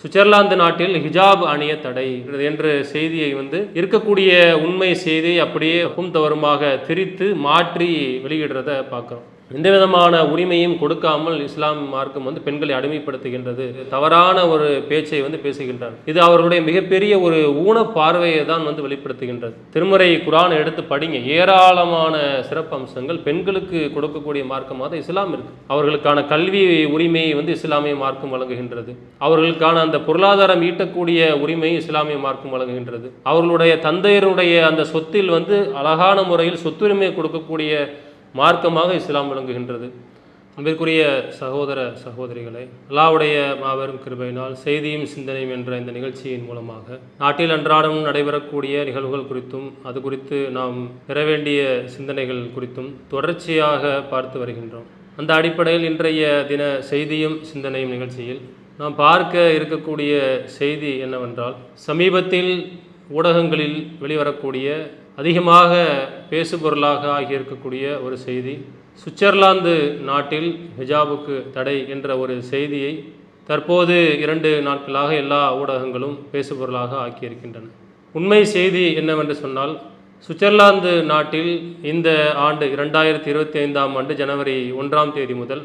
Switzerland நாட்டில் ஹிஜாப் அணிய தடை என்ற செய்தியை இருக்கக்கூடிய உண்மை செய்தியை அப்படியே தப்பும் தவறுமாக திரித்து மாற்றி வெளியிடுறத பார்க்குறோம். எந்த விதமான உரிமையும் கொடுக்காமல் இஸ்லாம் மார்க்கம் பெண்களை அடிமைப்படுத்துகின்றது, தவறான ஒரு பேச்சை பேசுகின்றார். இது அவர்களுடைய மிகப்பெரிய ஒரு ஊன பார்வையை தான் வெளிப்படுத்துகின்றது. திருமறை குர்ஆனை எடுத்து படிங்க, ஏராளமான சிறப்பு அம்சங்கள் பெண்களுக்கு கொடுக்கக்கூடிய மார்க்கமாக இஸ்லாம் இருக்கு. அவர்களுக்கான கல்வி உரிமையை இஸ்லாமிய மார்க்கம் வழங்குகின்றது. அவர்களுக்கான அந்த பொருளாதாரம் ஈட்டக்கூடிய உரிமையை இஸ்லாமிய மார்க்கம் வழங்குகின்றது. அவர்களுடைய தந்தையருடைய அந்த சொத்தில் அழகான முறையில் சொத்துரிமையை கொடுக்கக்கூடிய மார்க்கமாக இஸ்லாம் விளங்குகின்றது. அன்பிற்குரிய சகோதர சகோதரிகளே, அல்லாஹ்வுடைய மாபெரும் கிருபையினால் செய்தியும் சிந்தனையும் என்ற இந்த நிகழ்ச்சியின் மூலமாக நாட்டில் அன்றாடம் நடைபெறக்கூடிய நிகழ்வுகள் குறித்தும் அது குறித்து நாம் பெற வேண்டிய சிந்தனைகள் குறித்தும் தொடர்ச்சியாக பார்த்து வருகின்றோம். அந்த அடிப்படையில் இன்றைய தின செய்தியும் சிந்தனையும் நிகழ்ச்சியில் நாம் பார்க்க இருக்கக்கூடிய செய்தி என்னவென்றால், சமீபத்தில் ஊடகங்களில் வெளிவரக்கூடிய அதிகமாக பேசுபொருளாக ஆகியிருக்கக்கூடிய ஒரு செய்தி, சுவிட்சர்லாந்து நாட்டில் ஹிஜாபுக்கு தடை என்ற ஒரு செய்தியை தற்போது 2 நாட்களாக எல்லா ஊடகங்களும் பேசுபொருளாக ஆக்கியிருக்கின்றன. உண்மை செய்தி என்னவென்று சொன்னால், சுவிட்சர்லாந்து நாட்டில் இந்த ஆண்டு 2025ஆம் ஆண்டு ஜனவரி 1ஆம் தேதி முதல்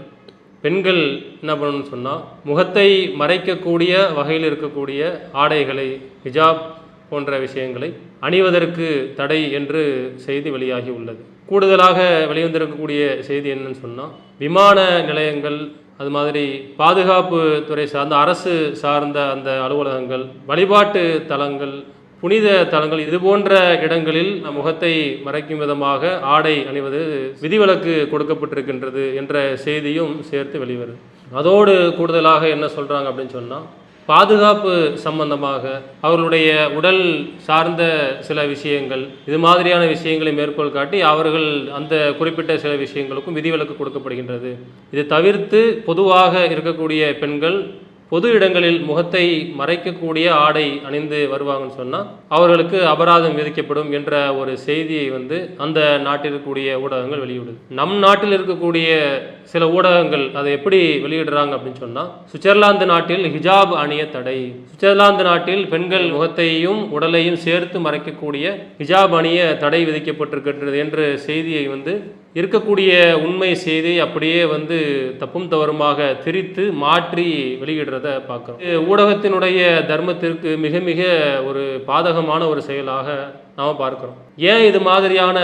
பெண்கள் என்ன பண்ணணும்னு சொன்னால், முகத்தை மறைக்கக்கூடிய வகையில் இருக்கக்கூடிய ஆடைகளை, ஹிஜாப் போன்ற விஷயங்களை அணிவதற்கு தடை என்று செய்தி வெளியாகி உள்ளது. கூடுதலாக வெளிவந்திருக்கக்கூடிய செய்தி என்னன்னு சொன்னால், விமான நிலையங்கள், அது மாதிரி பாதுகாப்பு துறை சார்ந்த அரசு சார்ந்த அந்த அலுவலகங்கள், வழிபாட்டு தலங்கள், புனித தலங்கள், இது போன்ற இடங்களில் முகத்தை மறைக்கும் விதமாக ஆடை அணிவது விதிவிலக்கு கொடுக்கப்பட்டிருக்கின்றது என்ற செய்தியும் சேர்த்து வெளிவருது. அதோடு கூடுதலாக என்ன சொல்கிறாங்க அப்படின்னு சொன்னால், பாதுகாப்பு சம்பந்தமாக அவர்களுடைய உடல் சார்ந்த சில விஷயங்கள், இது மாதிரியான விஷயங்களை மேற்கோள் காட்டி அவர்கள் அந்த குறிப்பிட்ட சில விஷயங்களுக்கும் விதிவிலக்கு கொடுக்கப்படுகின்றது. இது தவிர்த்து பொதுவாக இருக்கக்கூடிய பெண்கள் பொது இடங்களில் முகத்தை மறைக்கக்கூடிய ஆடை அணிந்து வருவாங்கன்னு சொன்னால் அவர்களுக்கு அபராதம் விதிக்கப்படும் என்ற ஒரு செய்தியை அந்த நாட்டில் இருக்கக்கூடிய ஊடகங்கள் வெளியிடுது. நம் நாட்டில் இருக்கக்கூடிய சில ஊடகங்கள் அதை எப்படி வெளியிடுறாங்க அப்படின்னு சொன்னால், சுவிட்சர்லாந்து நாட்டில் ஹிஜாப் அணிய தடை, சுவிட்சர்லாந்து நாட்டில் பெண்கள் முகத்தையும் உடலையும் சேர்த்து மறைக்கக்கூடிய ஹிஜாப் அணிய தடை விதிக்கப்பட்டிருக்கின்றது என்ற செய்தியை இருக்கக்கூடிய உண்மை செய்தி அப்படியே தப்பும் தவறுமாக திரித்து மாற்றி வெளியிடுறத பார்க்குறோம். ஊடகத்தினுடைய தர்மத்திற்கு மிக மிக ஒரு பாதகமான ஒரு செயலாக நாம் பார்க்குறோம். ஏன் இது மாதிரியான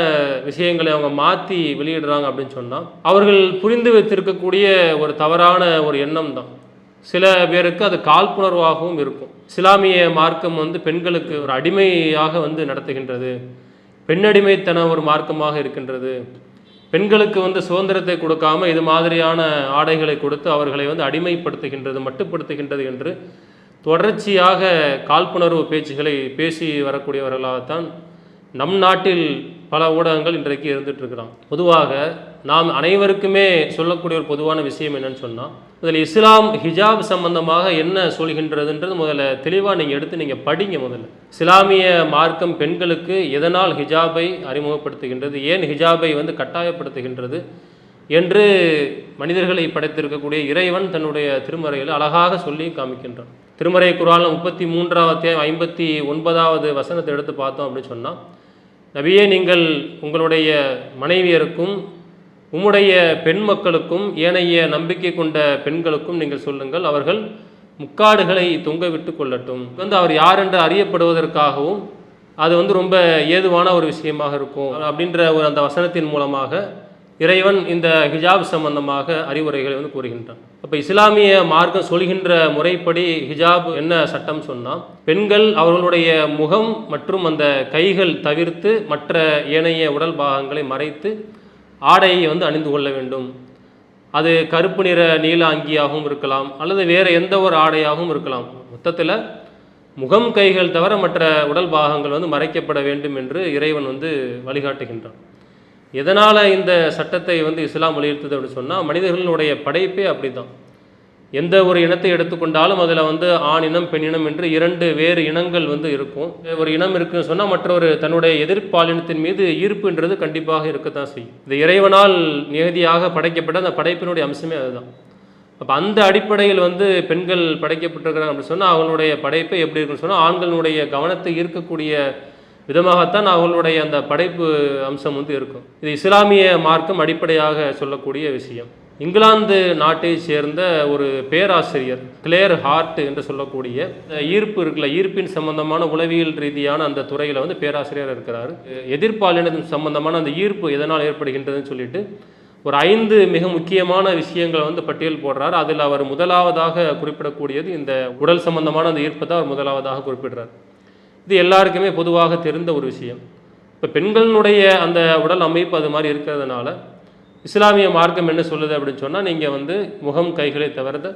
விஷயங்களை அவங்க மாற்றி வெளியிடுறாங்க அப்படின்னு சொன்னால், அவர்கள் புரிந்து வைத்திருக்கக்கூடிய ஒரு தவறான ஒரு எண்ணம் தான். சில பேருக்கு அது காழ்ப்புணர்வாகவும் இருக்கும். இஸ்லாமிய மார்க்கம் பெண்களுக்கு ஒரு அடிமையாக நடத்துகின்றது, பெண்ணடிமைத்தன ஒரு மார்க்கமாக இருக்கின்றது, பெண்களுக்கு சுதந்திரத்தை கொடுக்காம இது மாதிரியான ஆடைகளை கொடுத்து அவர்களை அடிமைப்படுத்துகின்றது, மட்டுப்படுத்துகின்றது என்று தொடர்ச்சியாக காழ்ப்புணர்வு பேச்சுகளை பேசி வரக்கூடியவர்களாகத்தான் நம் நாட்டில் பல ஊடகங்கள் இன்றைக்கு இருந்துட்டு இருக்கிறாங்க. பொதுவாக நாம் அனைவருக்குமே சொல்லக்கூடிய ஒரு பொதுவான விஷயம் என்னன்னு சொன்னால், அதில் இஸ்லாம் ஹிஜாப் சம்பந்தமாக என்ன சொல்கின்றதுன்றது முதல்ல தெளிவாக நீங்கள் எடுத்து படிங்க. முதல்ல இஸ்லாமிய மார்க்கம் பெண்களுக்கு எதனால் ஹிஜாபை அறிமுகப்படுத்துகின்றது, ஏன் ஹிஜாபை கட்டாயப்படுத்துகின்றது என்று மனிதர்களை படைத்திருக்கக்கூடிய இறைவன் தன்னுடைய திருமறையில் அழகாக சொல்லி காமிக்கின்றான். திருமறை குர்ஆன் 33ஆம் அத்தியாயம் 59வது வசனத்தை எடுத்து பார்த்தோம் அப்படின்னு சொன்னால், நபியே, நீங்கள் உங்களுடைய மனைவியருக்கும் உம்முடைய பெண் மக்களுக்கும் ஏனைய நம்பிக்கை கொண்ட பெண்களுக்கும் நீங்கள் சொல்லுங்கள், அவர்கள் முக்காடுகளை தொங்க விட்டு கொள்ளட்டும். அவர் யார் என்று அறியப்படுவதற்காகவும் அது ரொம்ப ஏதுவான ஒரு விஷயமாக இருக்கும் அப்படின்ற ஒரு அந்த வசனத்தின் மூலமாக இறைவன் இந்த ஹிஜாப் சம்பந்தமாக அறிவுரைகளை கூறுகின்றான். அப்போ இஸ்லாமிய மார்க்கம் சொல்கின்ற முறைப்படி ஹிஜாப் என்ன சட்டம் சொன்னால், பெண்கள் அவர்களுடைய முகம் மற்றும் அந்த கைகள் தவிர்த்து மற்ற ஏனைய உடல் பாகங்களை மறைத்து ஆடையை அணிந்து கொள்ள வேண்டும். அது கருப்பு நிற நீல அங்கியாகவும் இருக்கலாம், அல்லது வேறு எந்த ஒரு ஆடையாகவும் இருக்கலாம். மொத்தத்தில் முகம் கைகள் தவிர மற்ற உடல் பாகங்கள் மறைக்கப்பட வேண்டும் என்று இறைவன் வழிகாட்டுகின்றான். எதனால் இந்த சட்டத்தை இஸ்லாம் வலியுறுத்துது அப்படின்னு சொன்னால், மனிதர்களுடைய படைப்பே அப்படி தான். எந்த ஒரு இனத்தை எடுத்துக்கொண்டாலும் அதில் ஆண் இனம் பெண் இனம் என்று 2 வேறு இனங்கள் இருக்கும். ஒரு இனம் இருக்குன்னு சொன்னால் மற்றொரு தன்னுடைய எதிர்ப்பாலினத்தின் மீது ஈர்ப்புன்றது கண்டிப்பாக இருக்கத்தான் செய்யும். இது இறைவனால் நியதியாக படைக்கப்பட்ட அந்த படைப்பினுடைய அம்சமே அதுதான். அப்போ அந்த அடிப்படையில் வந்து பெண்கள் படைக்கப்பட்டிருக்கிறாங்க அப்படின்னு சொன்னால் அவங்களுடைய படைப்பை எப்படி இருக்குன்னு சொன்னால் ஆண்களுடைய கவனத்தை ஈர்க்கக்கூடிய விதமாகத்தான் அவங்களுடைய அந்த படைப்பு அம்சம் வந்து இருக்கும். இது இஸ்லாமிய மார்க்கம் அடிப்படையாக சொல்லக்கூடிய விஷயம். இங்கிலாந்து நாட்டை சேர்ந்த ஒரு பேராசிரியர் கிளேர் ஹார்ட் என்று சொல்லக்கூடிய ஈர்ப்பு இருக்குல்ல, ஈர்ப்பின் சம்பந்தமான உளவியல் ரீதியான அந்த துறையில் வந்து பேராசிரியர் இருக்கிறார். எதிர்ப்பாலினத்தின் சம்பந்தமான அந்த ஈர்ப்பு எதனால் ஏற்படுகின்றதுன்னு சொல்லிட்டு ஒரு 5 மிக முக்கியமான விஷயங்களை வந்து பட்டியல் போடுறார். அதில் அவர் முதலாவதாக குறிப்பிடக்கூடியது இந்த உடல் சம்பந்தமான அந்த ஈர்ப்பை தான் அவர் முதலாவதாக குறிப்பிடுறார். இது எல்லாருக்குமே பொதுவாக தெரிந்த ஒரு விஷயம். இப்போ பெண்களுடைய அந்த உடல் அமைப்பு அது மாதிரி இருக்கிறதுனால இஸ்லாமிய மார்க்கம் என்ன சொல்லுது அப்படின்னு சொன்னால், நீங்கள் வந்து முகம் கைகளை தவிர்த்த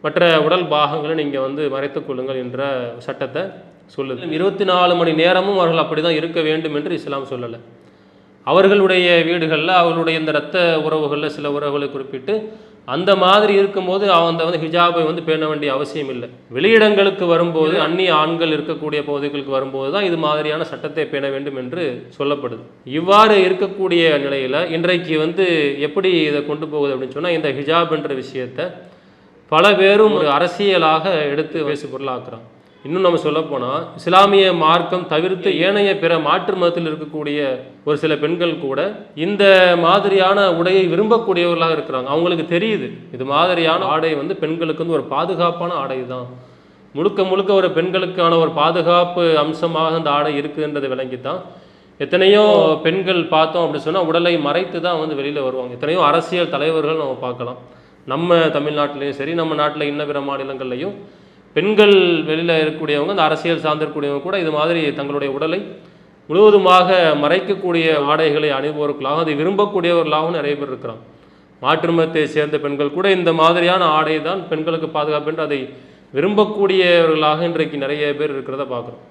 மற்ற உடல் பாகங்களை நீங்கள் வந்து மறைத்துக் கொள்ளுங்கள் என்ற சட்டத்தை சொல்லுது. 24 மணி நேரமும் அவர்கள் அப்படி தான் இருக்க வேண்டும் என்று இஸ்லாம் சொல்லலை. அவர்களுடைய வீடுகளில் அவர்களுடைய இந்த இரத்த உறவுகளில் சில உறவுகளை குறிப்பிட்டு அந்த மாதிரி இருக்கும்போது அந்த வந்து ஹிஜாபை வந்து பேண வேண்டிய அவசியம் இல்லை. வெளியிடங்களுக்கு வரும்போது அந்நிய ஆண்கள் இருக்கக்கூடிய பகுதிகளுக்கு வரும்போது தான் இது மாதிரியான சட்டத்தை பேண வேண்டும் என்று சொல்லப்படுது. இவ்வாறு இருக்கக்கூடிய நிலையில் இன்றைக்கு வந்து எப்படி இதை கொண்டு போகுது அப்படின்னு சொன்னால், இந்த ஹிஜாப் என்ற விஷயத்தை பல பேரும் ஒரு அரசியலாக எடுத்து பேசு பொருளாக்குறாங்க. இன்னும் நம்ம சொல்லப்போனால் இஸ்லாமிய மார்க்கம் தவிர்த்து ஏனைய பிற மாற்று மதத்தில் இருக்கக்கூடிய ஒரு சில பெண்கள் கூட இந்த மாதிரியான உடையை விரும்பக்கூடியவர்களாக இருக்கிறாங்க. அவங்களுக்கு தெரியுது இது மாதிரியான ஆடை வந்து பெண்களுக்கு வந்து ஒரு பாதுகாப்பான ஆடை தான், முழுக்க முழுக்க ஒரு பெண்களுக்கான ஒரு பாதுகாப்பு அம்சமாக அந்த ஆடை இருக்குதுன்றதை விளங்கித்தான் எத்தனையோ பெண்கள் பார்த்தோம் அப்படின்னு சொன்னால் உடலை மறைத்து தான் வந்து வெளியில் வருவாங்க. எத்தனையோ அரசியல் தலைவர்கள் நம்ம பார்க்கலாம். நம்ம தமிழ்நாட்டிலையும் சரி, நம்ம நாட்டில் இன்ன பிற மாநிலங்கள்லையும் பெண்கள் வெளியில் இருக்கக்கூடியவங்க, அந்த அரசியல் சார்ந்திருக்கக்கூடியவங்க கூட இது மாதிரி தங்களுடைய உடலை முழுவதுமாக மறைக்கக்கூடிய ஆடைகளை அணிபவர்களாக அதை விரும்பக்கூடியவர்களாகவும் நிறைய பேர் இருக்கிறாங்க. மாற்று மதத்தை சேர்ந்த பெண்கள் கூட இந்த மாதிரியான ஆடை தான் பெண்களுக்கு பாதுகாப்பு என்று அதை விரும்பக்கூடியவர்களாக இன்றைக்கு நிறைய பேர் இருக்கிறத பார்க்குறோம்.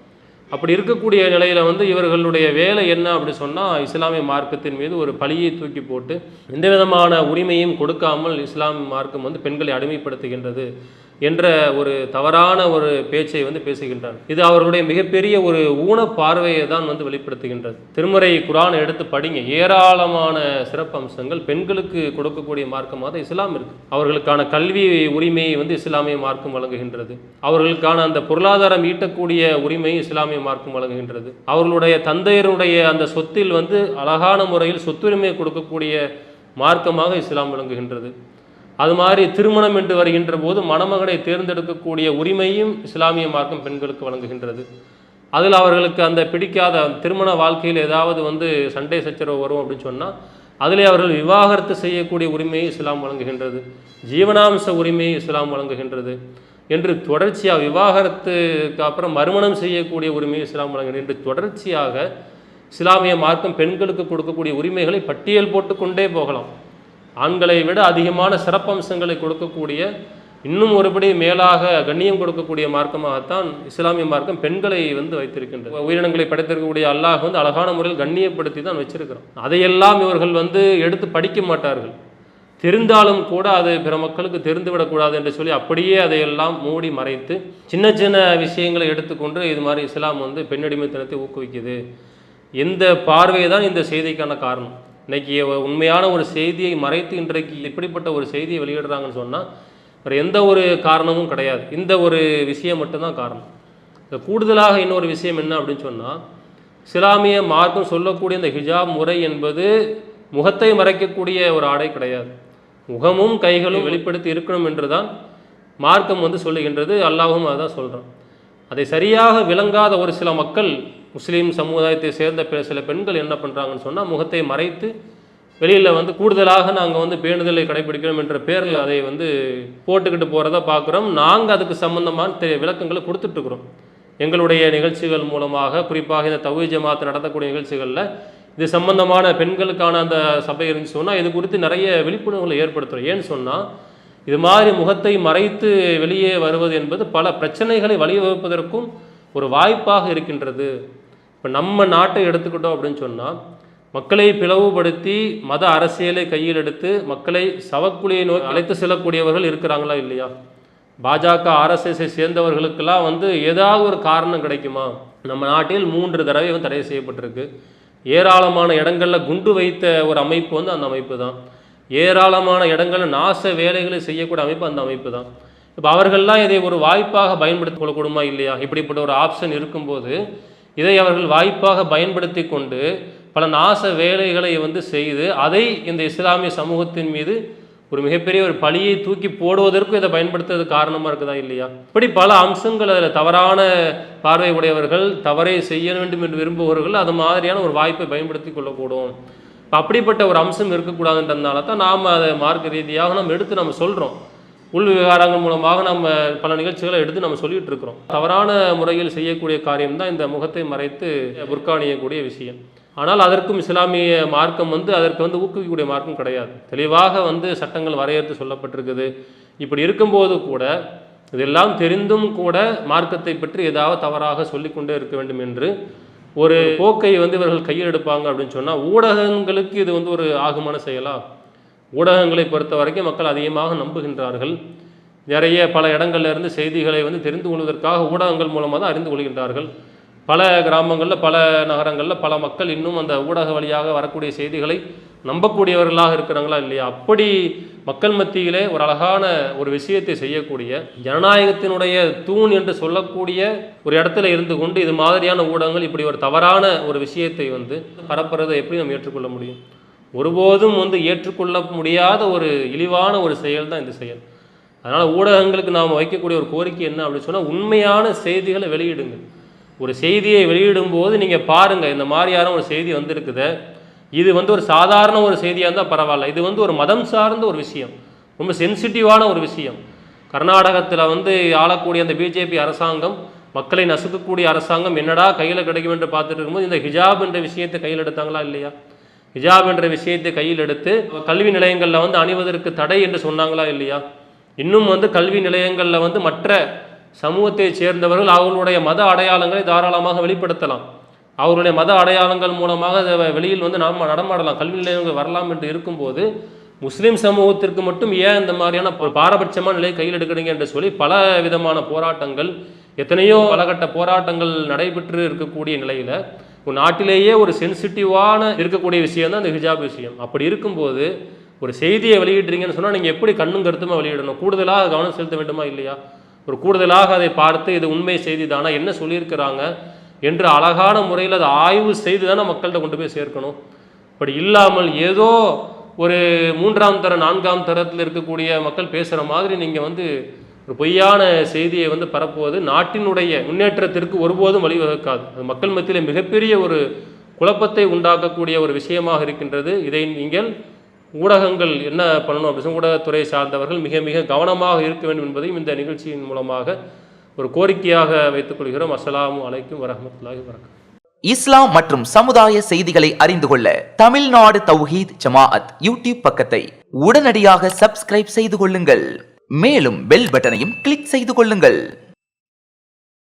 அப்படி இருக்கக்கூடிய நிலையில் வந்து இவர்களுடைய வேலை என்ன அப்படி சொன்னால், இஸ்லாமிய மார்க்கத்தின் மீது ஒரு பழியை தூக்கி போட்டு எந்த விதமான உரிமையும் கொடுக்காமல் இஸ்லாமிய மார்க்கம் வந்து பெண்களை அடிமைப்படுத்துகின்றது என்ற ஒரு தவறான ஒரு பேச்சை வந்து பேசுகின்றார். இது அவர்களுடைய மிகப்பெரிய ஒரு ஊனப்பார்வையை தான் வந்து வெளிப்படுத்துகின்றது. திருமறை குர்ஆனை எடுத்து படிங்க, ஏராளமான சிறப்பு அம்சங்கள் பெண்களுக்கு கொடுக்கக்கூடிய மார்க்கமாக இஸ்லாம் இருக்கு. அவர்களுக்கான கல்வி உரிமையை வந்து இஸ்லாமிய மார்க்கம் வழங்குகின்றது. அவர்களுக்கான அந்த பொருளாதாரம் ஈட்டக்கூடிய உரிமையை இஸ்லாமிய மார்க்கம் வழங்குகின்றது. அவர்களுடைய தந்தையருடைய அந்த சொத்தில் வந்து அழகான முறையில் சொத்துரிமையை கொடுக்கக்கூடிய மார்க்கமாக இஸ்லாம் விளங்குகின்றது. அது மாதிரி திருமணம் என்று வருகின்ற போது மணமகனை தேர்ந்தெடுக்கக்கூடிய உரிமையும் இஸ்லாமிய மார்க்கம் பெண்களுக்கு வழங்குகின்றது. அதில் அவர்களுக்கு அந்த பிடிக்காத திருமண வாழ்க்கையில் ஏதாவது வந்து சண்டை சச்சரவு வரும் அப்படின்னு சொன்னால் அதிலே அவர்கள் விவாகரத்து செய்யக்கூடிய உரிமையை இஸ்லாம் வழங்குகின்றது. ஜீவனாம்ச உரிமையை இஸ்லாம் வழங்குகின்றது என்று தொடர்ச்சியாக, விவாகரத்துக்கு அப்புறம் மறுமணம் செய்யக்கூடிய உரிமையை இஸ்லாம் வழங்குகின்றது என்று தொடர்ச்சியாக இஸ்லாமிய மார்க்கம் பெண்களுக்கு கொடுக்கக்கூடிய உரிமைகளை பட்டியல் போட்டு கொண்டே போகலாம். ஆண்களை விட அதிகமான சிறப்பம்சங்களை கொடுக்கக்கூடிய, இன்னும் ஒருபடி மேலாக கண்ணியம் கொடுக்கக்கூடிய மார்க்கமாகத்தான் இஸ்லாமிய மார்க்கம் பெண்களை வந்து வைத்திருக்கின்றது. உயிரினங்களை படைத்திருக்கக்கூடிய அல்லாஹ் வந்து அழகான முறையில் கண்ணியப்படுத்தி தான் வச்சிருக்கிறோம். அதையெல்லாம் இவர்கள் வந்து எடுத்து படிக்க மாட்டார்கள். தெரிந்தாலும் கூட அது பிற மக்களுக்கு தெரிந்துவிடக்கூடாது என்று சொல்லி அப்படியே அதையெல்லாம் மூடி மறைத்து சின்ன சின்ன விஷயங்களை எடுத்துக்கொண்டு இது மாதிரி இஸ்லாம் வந்து பெண்ணடிமைத்தனத்தை ஊக்குவிக்குது. இந்த பார்வை தான் இந்த செய்திக்கான காரணம். இன்றைக்கி உண்மையான ஒரு செய்தியை மறைத்து இன்றைக்கு இப்படிப்பட்ட ஒரு செய்தியை வெளியிடுறாங்கன்னு சொன்னால் வேறு எந்த ஒரு காரணமும் கிடையாது. இந்த ஒரு விஷயம் மட்டும்தான் காரணம். கூடுதலாக இன்னொரு விஷயம் என்ன அப்படின்னு சொன்னால், இஸ்லாமிய மார்க்கம் சொல்லக்கூடிய இந்த ஹிஜாப் முறை என்பது முகத்தை மறைக்கக்கூடிய ஒரு ஆடை கிடையாது. முகமும் கைகளும் வெளிப்படுத்தி இருக்கணும் என்று தான் மார்க்கம் வந்து சொல்லுகின்றது. அல்லாஹும் அதான் சொல்கிறான். அதை சரியாக விளங்காத ஒரு சில மக்கள், முஸ்லீம் சமுதாயத்தை சேர்ந்த சில பெண்கள் என்ன பண்ணுறாங்கன்னு சொன்னால், முகத்தை மறைத்து வெளியில் வந்து கூடுதலாக நாங்கள் வந்து பேணுதலை கடைபிடிக்கிறோம் என்ற பேரில் அதை வந்து போட்டுக்கிட்டு போகிறத பார்க்குறோம். நாங்கள் அதுக்கு சம்பந்தமான விளக்கங்களை கொடுத்துட்ருக்குறோம். எங்களுடைய நிகழ்ச்சிகள் மூலமாக, குறிப்பாக இந்த தவ்ஹீத் ஜமாத் நடத்தக்கூடிய நிகழ்ச்சிகளில் இது சம்பந்தமான பெண்களுக்கான அந்த சபை இருந்துச்சு சொன்னால் இது குறித்து நிறைய விழிப்புணர்வுகளை ஏற்படுத்துகிறோம். ஏன்னு சொன்னால், இது மாதிரி முகத்தை மறைத்து வெளியே வருவது என்பது பல பிரச்சனைகளை வழிவகுப்பதற்கும் ஒரு வாய்ப்பாக இருக்கின்றது. இப்போ நம்ம நாட்டை எடுத்துக்கிட்டோம் அப்படின்னு சொன்னால், மக்களை பிளவுபடுத்தி மத அரசியலை கையில் எடுத்து மக்களை சவக்குழியை நோக்கி அழைத்து செல்லக்கூடியவர்கள் இருக்கிறாங்களா இல்லையா? பாஜக ஆர்எஸ்எஸ்ஐ சேர்ந்தவர்களுக்கெல்லாம் வந்து ஏதாவது ஒரு காரணம் கிடைக்குமா? நம்ம நாட்டில் 3 தடவை வந்து தடை செய்யப்பட்டிருக்கு. ஏராளமான இடங்களில் குண்டு வைத்த ஒரு அமைப்பு வந்து அந்த அமைப்பு தான். ஏராளமான இடங்களில் நாச வேலைகளை செய்யக்கூடிய அமைப்பு அந்த அமைப்பு தான். இப்போ அவர்கள்லாம் இதை ஒரு வாய்ப்பாக பயன்படுத்திக் கொள்ளக்கூடுமா இல்லையா? இப்படிப்பட்ட ஒரு ஆப்ஷன் இருக்கும்போது இதை அவர்கள் வாய்ப்பாக பயன்படுத்தி கொண்டு பல நாச வேலைகளை செய்து அதை இந்த இஸ்லாமிய சமூகத்தின் மீது ஒரு மிகப்பெரிய ஒரு பழியை தூக்கி போடுவதற்கும் இதை பயன்படுத்துறது காரணமாக இருக்குதா இல்லையா? இப்படி பல அம்சங்கள் அதில் தவறான பார்வை உடையவர்கள், தவறை செய்ய வேண்டும் என்று விரும்புபவர்கள் அது மாதிரியான ஒரு வாய்ப்பை பயன்படுத்தி கொள்ளக்கூடும். அப்படிப்பட்ட ஒரு அம்சம் இருக்கக்கூடாதுன்றதுனால தான் நாம் அதை மார்க்க ரீதியாக நம்ம எடுத்து நம்ம சொல்கிறோம். உள் விவகாரங்கள் மூலமாக நம்ம பல நிகழ்ச்சிகளை எடுத்து நம்ம சொல்லிகிட்டு இருக்கிறோம். தவறான முறையில் செய்யக்கூடிய காரியம்தான் இந்த முகத்தை மறைத்து புர்கா அணியக்கூடிய விஷயம். ஆனால் அதற்கும் இஸ்லாமிய மார்க்கம் அதற்கு ஊக்குவிக்கக்கூடிய மார்க்கம் கிடையாது. தெளிவாக சட்டங்கள் வரையறுத்து சொல்லப்பட்டிருக்குது. இப்படி இருக்கும்போது கூட இதெல்லாம் தெரிந்தும் கூட மார்க்கத்தை பற்றி ஏதாவது தவறாக சொல்லிக்கொண்டே இருக்க வேண்டும் என்று ஒரு போக்கை இவர்கள் கையில் எடுப்பாங்க அப்படின்னு சொன்னால், ஊடகங்களுக்கு இது ஒரு ஆகுமான செயலா? ஊடகங்களை பொறுத்த வரைக்கும் மக்கள் அதிகமாக நம்புகின்றார்கள். நிறைய பல இடங்கள்லேருந்து செய்திகளை தெரிந்து கொள்வதற்காக ஊடகங்கள் மூலமாக தான் அறிந்து கொள்கின்றார்கள். பல கிராமங்களில், பல நகரங்களில் பல மக்கள் இன்னும் அந்த ஊடக வழியாக வரக்கூடிய செய்திகளை நம்பக்கூடியவர்களாக இருக்கிறாங்களா இல்லையா? அப்படி மக்கள் மத்தியிலே ஒரு அழகான ஒரு விஷயத்தை செய்யக்கூடிய, ஜனநாயகத்தினுடைய தூண் என்று சொல்லக்கூடிய ஒரு இடத்துல இருந்து கொண்டு இது மாதிரியான ஊடகங்கள் இப்படி ஒரு தவறான ஒரு விஷயத்தை பரப்புறதை எப்படி நம்ம ஏற்றுக்கொள்ள முடியும்? ஒருபோதும் ஏற்றுக்கொள்ள முடியாத ஒரு இழிவான ஒரு செயல் தான் இந்த செயல். அதனால் ஊடகங்களுக்கு நாம் வைக்கக்கூடிய ஒரு கோரிக்கை என்ன அப்படின்னு சொன்னால், உண்மையான செய்திகளை வெளியிடுங்க. ஒரு செய்தியை வெளியிடும்போது நீங்கள் பாருங்கள், இந்த மாதிரியான ஒரு செய்தி வந்திருக்குது, இது ஒரு சாதாரண ஒரு செய்தியாக இருந்தால் பரவாயில்ல, இது ஒரு மதம் சார்ந்த ஒரு விஷயம், ரொம்ப சென்சிட்டிவான ஒரு விஷயம். கர்நாடகத்தில் ஆளக்கூடிய அந்த பிஜேபி அரசாங்கம், மக்களை நசுக்கக்கூடிய அரசாங்கம் என்னடா கையில் கிடைக்கும் என்று பார்த்துட்டு இருக்கும்போது இந்த ஹிஜாப் என்ற விஷயத்தை கையில் எடுத்தாங்களா இல்லையா? ஹிஜாப் என்ற விஷயத்தை கையில் எடுத்து கல்வி நிலையங்களில் அணிவதற்கு தடை என்று சொன்னாங்களா இல்லையா? இன்னும் கல்வி நிலையங்களில் மற்ற சமூகத்தை சேர்ந்தவர்கள் அவர்களுடைய மத அடையாளங்களை தாராளமாக வெளிப்படுத்தலாம். அவர்களுடைய மத அடையாளங்கள் மூலமாக வெளியில் நாம் நடமாடலாம், கல்வி நிலையங்கள் வரலாம் என்று இருக்கும்போது, முஸ்லீம் சமூகத்திற்கு மட்டும் ஏன் இந்த மாதிரியான ஒரு பாரபட்சமான நிலையை கையில் எடுக்கிறீங்க என்று சொல்லி பல விதமான போராட்டங்கள், எத்தனையோ பலகட்ட போராட்டங்கள் நடைபெற்று இருக்கக்கூடிய நிலையில் ஒரு நாட்டிலேயே ஒரு சென்சிட்டிவான இருக்கக்கூடிய விஷயம் தான் இந்த ஹிஜாப் விஷயம். அப்படி இருக்கும்போது ஒரு செய்தியை வெளியிடுறீங்கன்னு சொன்னால் நீங்கள் எப்படி கண்ணும் கருத்துமாக வெளியிடணும்? கூடுதலாக கவனம் செலுத்த வேண்டுமா இல்லையா? ஒரு கூடுதலாக அதை பார்த்து இது உண்மை செய்தி தானா, என்ன சொல்லியிருக்கிறாங்க என்று அழகான முறையில் அதை ஆய்வு செய்து தானே மக்கள்கிட்ட கொண்டு போய் சேர்க்கணும். அப்படி இல்லாமல் ஏதோ ஒரு 3ஆம் தர 4ஆம் தரத்தில் இருக்கக்கூடிய மக்கள் பேசுகிற மாதிரி நீங்கள் ஒரு பொய்யான செய்தியை பரப்புவது நாட்டினுடைய முன்னேற்றத்திற்கு ஒருபோதும் வழிவகுக்காது. அது மக்கள் மத்தியில் மிகப்பெரிய ஒரு குழப்பத்தை உண்டாக்கக்கூடிய ஒரு விஷயமாக இருக்கின்றது. இதை நீங்கள் ஊடகங்கள் என்ன பண்ணணும் அப்படின்னு ஊடகத்துறை சார்ந்தவர்கள் மிக மிக கவனமாக இருக்க வேண்டும் என்பதையும் இந்த நிகழ்ச்சியின் மூலமாக ஒரு கோரிக்கையாக வைத்துக் கொள்கிறோம். அஸ்ஸலாமு அலைக்கும் வரஹ்மத்துல்லாஹி வபரகாத்துஹு. இஸ்லாம் மற்றும் சமுதாய செய்திகளை அறிந்து கொள்ள தமிழ்நாடு தௌஹீத் ஜமாஅத் யூடியூப் பக்கத்தை உடனடியாக சப்ஸ்கிரைப் செய்து கொள்ளுங்கள். மேலும் பெல் பட்டனையும் கிளிக் செய்து கொள்ளுங்கள்.